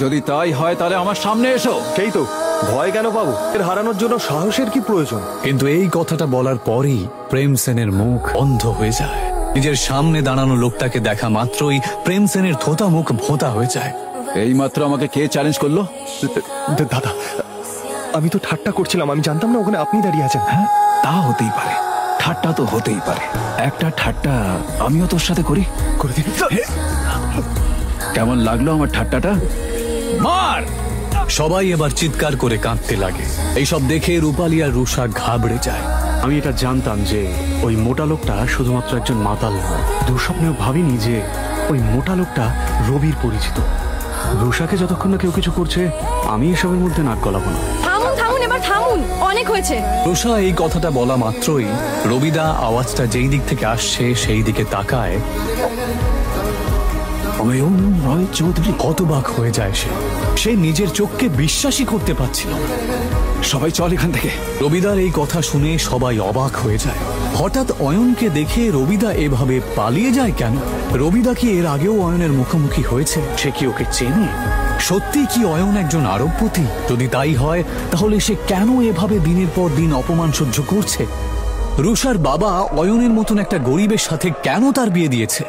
যদি তাই হয় তাহলে আমার সামনে এসো। সেই তো, ভয় কেন পাবো? এর হারানোর জন্য সাহসের কি প্রয়োজন? কিন্তু এই কথাটা বলার পরই প্রেম সেনের মুখ অন্ধ হয়ে যায়। নিজের সামনে দাঁড়ানো লোকটাকে দেখা মাত্রই প্রেম সেনের থোতা মুখ ভোঁতা হয়ে যায়। এই মাত্র আমাকে কে চ্যালেঞ্জ করলো? দাদা, আমি তো ঠাট্টা করছিলাম, আমি জানতাম না ওখানে আপনি দাঁড়িয়ে আছেন। হ্যাঁ, তা হতেই পারে, ঠাট্টা তো হতেই পারে। একটা ঠাট্টা আমিও তোর সাথে করি। করে দিন। কেমন লাগলো আমার ঠাট্টাটা? মার! সবাই এবার চিৎকার করে কাঁদতে লাগে। এইসব দেখে রূপালী আর রুষা ঘাবড়ে যায়। আমি এটা জানতাম যে ওই মোটা লোকটা শুধুমাত্র একজন মাতাল নয়। দুঃস্বপ্নেও ভাবিনি যে ওই মোটা লোকটা রবির পরিচিত। রুষাকে যতক্ষণ না কেউ কিছু করছে, আমি এসবের মধ্যে নাক গলাবো না। থামুন থামুন, এবার থামুন, অনেক হয়েছে। রুষা এই কথাটা বলা মাত্রই রবিদা আওয়াজটা যেই দিক থেকে আসছে সেই দিকে তাকায়। অয়ন রয় চৌধুরী। হতবাক হয়ে যায় সে নিজের চোখকে বিশ্বাসই করতে পারছিল না। সবাই চল এখান থেকে। রবিদার এই কথা শুনে সবাই অবাক হয়ে যায়। হঠাৎ অয়নকে দেখে রবিদা এভাবে পালিয়ে যায় কেন? রবিদা কি এর আগেও অয়নের মুখোমুখি হয়েছে? সে কি ওকে চেনে? সত্যি কি অয়ন একজন আরবপতি? যদি তাই হয় তাহলে সে কেন এভাবে দিনের পর দিন অপমান সহ্য করছে? রুষার বাবা অয়নের মতন একটা গরিবের সাথে কেন তার বিয়ে দিয়েছে?